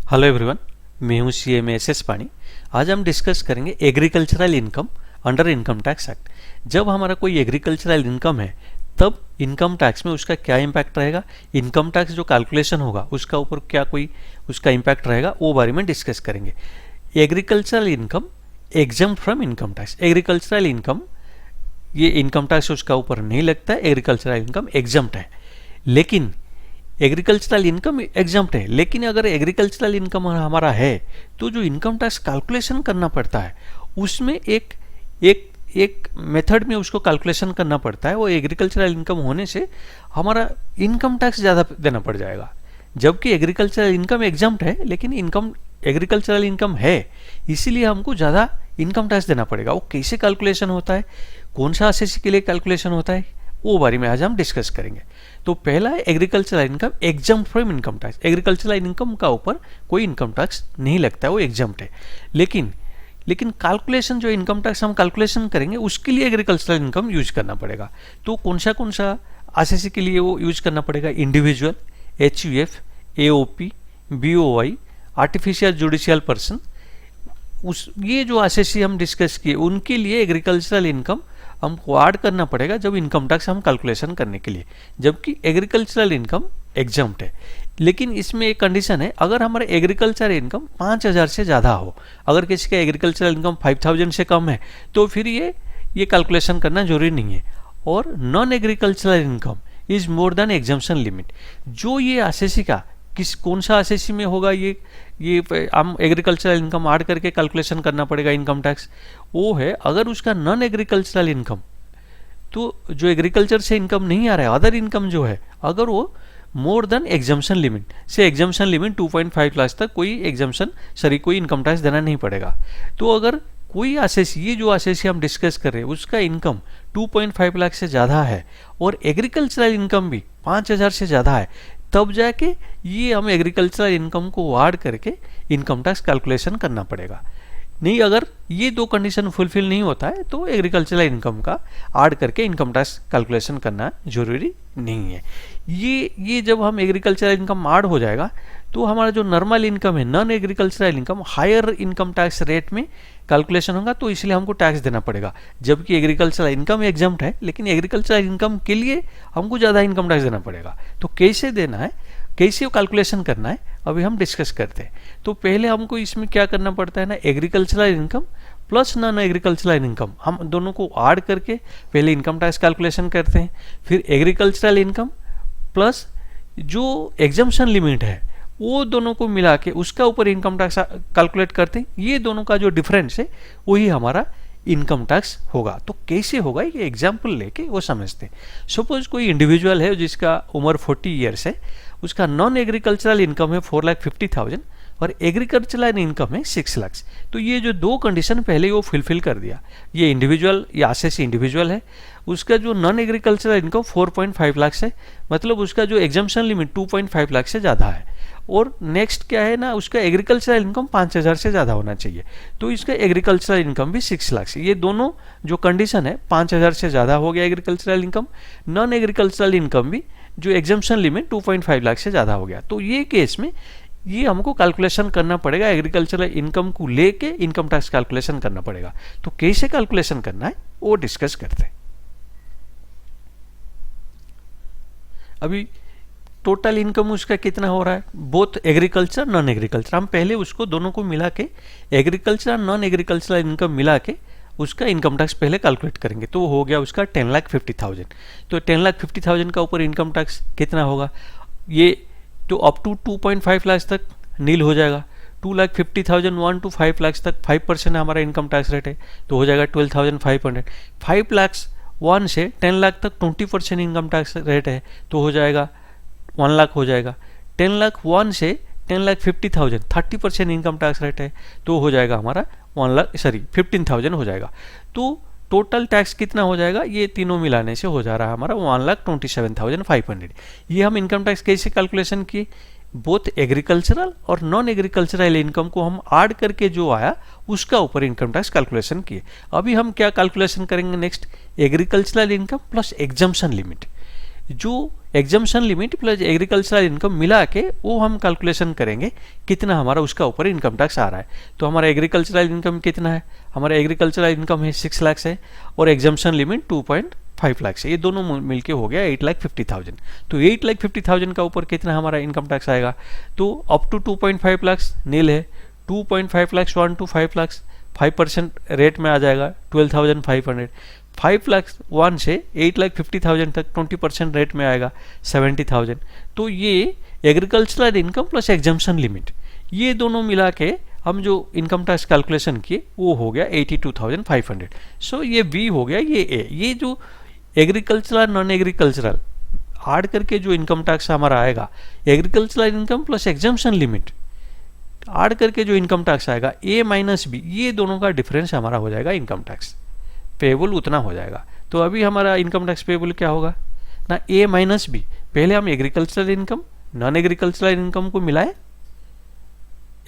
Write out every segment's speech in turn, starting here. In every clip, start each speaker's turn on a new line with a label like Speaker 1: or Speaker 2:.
Speaker 1: Hello everyone, मैं हूं CMA SS पानी। आज हम डिस्कस करेंगे agricultural income under income tax act. जब हमारा कोई एग्रीकल्चरल इनकम है तब इनकम टैक्स में उसका क्या इम्पैक्ट रहेगा, इनकम टैक्स जो कैलकुलेशन होगा उसका ऊपर क्या कोई उसका इम्पैक्ट रहेगा, वो बारे में डिस्कस करेंगे। Agricultural income exempt from income tax. Agricultural income ये इनकम टैक्स उसका ऊपर नहीं लगता है, एग्रीकल्चरल इनकम एग्जम्प्ट है। लेकिन एग्रीकल्चरल इनकम एग्जम्प्ट है, लेकिन अगर एग्रीकल्चरल इनकम हमारा है तो जो इनकम टैक्स कैलकुलेशन करना पड़ता है उसमें एक एक एक मेथड में उसको कैलकुलेशन करना पड़ता है। वो एग्रीकल्चरल इनकम होने से हमारा इनकम टैक्स ज़्यादा देना पड़ जाएगा, जबकि एग्रीकल्चरल इनकम एग्जम्प्ट है लेकिन इनकम एग्रीकल्चरल इनकम है, इसीलिए हमको ज़्यादा इनकम टैक्स देना पड़ेगा। वो कैसे कैलकुलेशन होता है, कौन सा एसएससी के लिए कैलकुलेशन होता है, वो बारे में आज हम डिस्कस करेंगे। तो पहला है agricultural income exempt from income tax. Agricultural income का ऊपर कोई इनकम टैक्स नहीं लगता है, वो एग्जम्प्ट है। लेकिन कैलकुलेशन जो इनकम टैक्स हम कैलकुलेशन करेंगे उसके लिए एग्रीकल्चरल इनकम यूज करना पड़ेगा। तो कौन सा एसएससी के लिए वो यूज करना पड़ेगा, individual, HUF, AOP, BOI, artificial judicial person, उस ये जो एसएससी हम डिस्कस किए उनके लिए एग्रीकल्चरल इनकम हमको ऐड करना पड़ेगा जब इनकम टैक्स हम कैलकुलेशन करने के लिए, जबकि एग्रीकल्चरल इनकम एग्जम्प्ट है। लेकिन इसमें एक कंडीशन है, अगर हमारा एग्रीकल्चर इनकम 5,000 से ज़्यादा हो, अगर किसी का एग्रीकल्चरल इनकम 5,000 से कम है तो फिर ये कैलकुलेशन करना जरूरी नहीं है। और non agricultural income is more than exemption limit. जो ये एसएससी का कौन सा एसएससी में होगा, ये हम एग्रीकल्चरल इनकम ऐड करके कैलकुलेशन करना पड़ेगा इनकम टैक्स, वो है अगर उसका नॉन एग्रीकल्चरल इनकम, तो जो एग्रीकल्चर से इनकम नहीं आ रहा है, अदर इनकम जो है, अगर वो मोर देन एग्जम्पशन लिमिट से, एग्जम्पशन लिमिट 2.5 लाख तक कोई इनकम टैक्स देना नहीं पड़ेगा। तो अगर कोई एसएससी, ये जो एसएससी हम डिस्कस कर रहे हैं उसका इनकम 2.5 लाख से ज़्यादा है और एग्रीकल्चरल इनकम भी 5,000 से ज़्यादा है, तब जाके ये हम एग्रीकल्चरल इनकम को ऐड करके इनकम टैक्स कैलकुलेशन करना पड़ेगा। नहीं, अगर ये दो कंडीशन फुलफिल नहीं होता है तो एग्रीकल्चरल इनकम का ऐड करके इनकम टैक्स कैलकुलेशन करना जरूरी नहीं है। ये जब हम एग्रीकल्चरल इनकम ऐड हो जाएगा तो हमारा जो नॉर्मल इनकम है, non agricultural income, higher income tax rate में कैलकुलेशन होगा, तो इसलिए हमको टैक्स देना पड़ेगा। जबकि एग्रीकल्चरल इनकम एग्जम्प्ट है लेकिन एग्रीकल्चरल इनकम के लिए हमको ज़्यादा इनकम टैक्स देना पड़ेगा। तो कैसे देना है, कैसे कैलकुलेशन करना है, अभी हम डिस्कस करते हैं। तो पहले हमको इसमें क्या करना पड़ता है ना, agricultural income plus non agricultural income, हम दोनों को ऐड करके पहले इनकम टैक्स कैलकुलेशन करते हैं। फिर एग्रीकल्चरल इनकम प्लस जो एग्जम्पशन लिमिट है वो दोनों को मिला के उसका ऊपर इनकम टैक्स कैलकुलेट करते हैं। ये दोनों का जो डिफरेंस है वही हमारा इनकम टैक्स होगा। तो कैसे होगा ये एग्जाम्पल लेके वो समझते हैं। सपोज कोई इंडिविजुअल है जिसका उम्र 40 ईयर्स है, उसका नॉन एग्रीकल्चरल इनकम है 4,50,000 और एग्रीकल्चरल इनकम है 6 लाख। तो ये जो दो कंडीशन पहले वो फुलफिल कर दिया, ये इंडिविजुअल, या एसएससी इंडिविजुअल है, उसका जो नॉन एग्रीकल्चरल इनकम 4.5 लाख है, मतलब उसका जो एग्जम्पशन लिमिट 2.5 लाख से ज़्यादा है। और नेक्स्ट क्या है ना, उसका एग्रीकल्चरल इनकम 5,000 से ज़्यादा होना चाहिए, तो इसका एग्रीकल्चरल इनकम भी 6 लाख से। ये दोनों जो कंडीशन है, 5,000 से ज़्यादा हो गया agricultural income, non agricultural income भी जो एग्जम्पशन लिमिट 2.5 लाख से ज़्यादा हो गया। तो ये केस में ये हमको कैलकुलेशन करना पड़ेगा, एग्रीकल्चरल इनकम को लेके इनकम टैक्स कैलकुलेशन करना पड़ेगा। तो कैसे कैलकुलेशन करना है वो डिस्कस करते हैं। अभी टोटल इनकम उसका कितना हो रहा है, बोथ एग्रीकल्चर नॉन एग्रीकल्चर, हम पहले उसको दोनों को मिला के एग्रीकल्चर नॉन एग्रीकल्चर इनकम मिला के उसका इनकम टैक्स पहले कैलकुलेट करेंगे। तो हो गया उसका 10,50,000। तो 10,50,000 का ऊपर इनकम टैक्स कितना होगा, ये तो अप टू 2.5 लाख तक नील हो जाएगा। 2,50,000 1 to 5 लाख तक 5% हमारा इनकम टैक्स रेट है, तो हो जाएगा 12,500। 5 लाख 1 से 10 लाख तक 20% इनकम टैक्स रेट है, तो हो जाएगा 1 लाख हो जाएगा। 10 लाख 1 से 10,50,000 30% इनकम टैक्स रेट है, तो हो जाएगा हमारा 15,000 हो जाएगा। तो टोटल टैक्स कितना हो जाएगा, ये तीनों मिलाने से हो जा रहा है हमारा 1,27,500। ये हम इनकम टैक्स कैसे कैलकुलेशन किए, बोथ एग्रीकल्चरल और नॉन एग्रीकल्चरल इनकम को हम ऐड करके जो आया उसका ऊपर इनकम टैक्स कैलकुलेशन किए। अभी हम क्या कैलकुलेशन करेंगे next, agricultural income plus exemption limit. जो exemption limit plus agricultural income मिला के वो हम कैलकुलेशन करेंगे कितना हमारा उसका ऊपर इनकम टैक्स आ रहा है। तो हमारा एग्रीकल्चरल इनकम कितना है, हमारा एग्रीकल्चरल इनकम है 6 लाख है और एग्जम्पशन लिमिट 2.5 लाख है, ये दोनों मिलके हो गया 8,50,000। तो 8,50,000 का ऊपर कितना हमारा इनकम टैक्स आएगा, तो अप टू 2.5 लाख नील है, 2.5 लाख 1 to 5 लाख 5% रेट में आ जाएगा 12,500। 5 लाख 1 से 8,50,000 तक 20% रेट में आएगा 70,000। तो ये agricultural income plus exemption limit ये दोनों मिला के हम जो इनकम टैक्स कैलकुलेशन किए वो हो गया 82,500। सो ये बी हो गया, ये ए। ये जो एग्रीकल्चरल नॉन एग्रीकल्चरल ऐड करके जो इनकम टैक्स हमारा आएगा, agricultural income plus exemption limit add करके जो इनकम टैक्स आएगा ए माइनस बी, ये दोनों का डिफरेंस हमारा हो जाएगा इनकम टैक्स पेबल, उतना हो जाएगा। तो अभी हमारा इनकम टैक्स पेबल क्या होगा ना, ए माइनस बी। पहले हम agricultural income non agricultural income को मिलाए,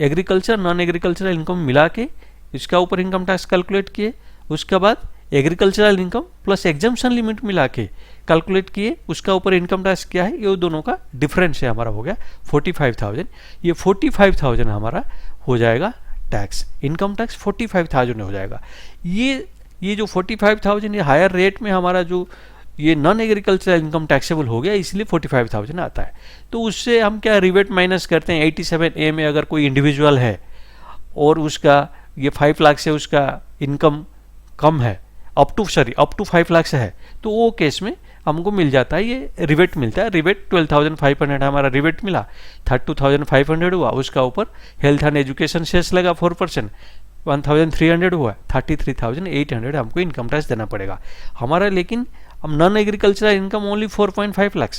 Speaker 1: एग्रीकल्चर नॉन एग्रीकल्चरल इनकम मिला के इसका ऊपर इनकम टैक्स कैलकुलेट किए, उसके बाद agricultural income plus exemption limit मिला के कैलकुलेट किए, उसका ऊपर इनकम टैक्स क्या है, ये दोनों का डिफरेंस है हमारा हो गया 45,000। ये 45,000 हमारा हो जाएगा टैक्स, इनकम टैक्स 45,000 हो जाएगा। ये जो 45,000 ये हायर रेट में हमारा जो ये नॉन एग्रीकल्चरल इनकम टैक्सेबल हो गया, इसलिए 45,000 आता है। तो उससे हम क्या रिबेट माइनस करते हैं, 87A में अगर कोई इंडिविजुअल है और उसका ये 5 लाख से उसका इनकम कम है, अप टू 5 लाख से है, तो वो केस में हमको मिल जाता है, ये रिबेट मिलता है। रिबेट 12,500 हमारा रिबेट मिला, 32,500 हुआ, उसका ऊपर हेल्थ एंड एजुकेशन सेस लगा 4%, 1,300 हुआ, 33,800 हमको इनकम टैक्स देना पड़ेगा हमारा। लेकिन हम non agricultural income only 4.5 lakh,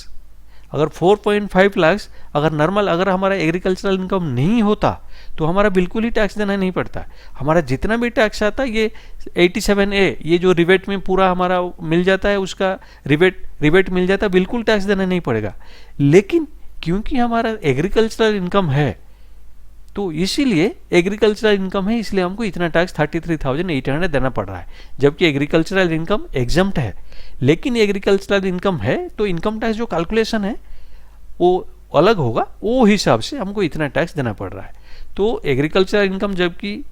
Speaker 1: अगर 4.5 लाख अगर नॉर्मल अगर हमारा एग्रीकल्चरल इनकम नहीं होता तो हमारा बिल्कुल ही टैक्स देना नहीं पड़ता। हमारा जितना भी टैक्स आता है ये 87A ये जो रिबेट में पूरा हमारा मिल जाता है, उसका रिबेट मिल जाता है, बिल्कुल टैक्स देना नहीं पड़ेगा। लेकिन क्योंकि हमारा एग्रीकल्चरल इनकम है तो इसीलिए एग्रीकल्चरल इनकम है, इसलिए हमको इतना टैक्स 33,800 देना पड़ रहा है, जबकि एग्रीकल्चरल इनकम एग्जम्प्ट है। लेकिन एग्रीकल्चरल इनकम है तो इनकम टैक्स जो कैलकुलेशन है वो अलग होगा, वो हिसाब से हमको इतना टैक्स देना पड़ रहा है। तो एग्रीकल्चरल इनकम जबकि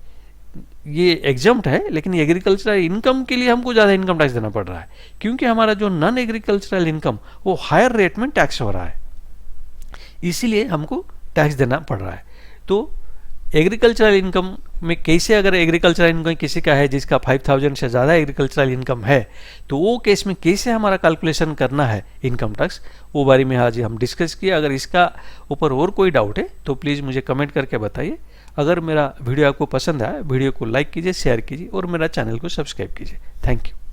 Speaker 1: ये एग्जम्प्ट है, लेकिन एग्रीकल्चरल इनकम के लिए हमको ज़्यादा इनकम टैक्स देना पड़ रहा है, क्योंकि हमारा जो नॉन एग्रीकल्चरल इनकम वो हायर रेट में टैक्स हो रहा है, इसीलिए हमको टैक्स देना पड़ रहा है। तो एग्रीकल्चरल इनकम में कैसे, अगर एग्रीकल्चरल इनकम किसी का है जिसका 5,000 से ज़्यादा एग्रीकल्चरल इनकम है, तो वो केस में कैसे हमारा कैलकुलेशन करना है इनकम टैक्स, वो बारे में आज हम डिस्कस किए। अगर इसका ऊपर और कोई डाउट है तो प्लीज़ मुझे कमेंट करके बताइए। अगर मेरा वीडियो आपको पसंद आया, वीडियो को लाइक कीजिए, शेयर कीजिए और मेरा चैनल को सब्सक्राइब कीजिए। Thank you.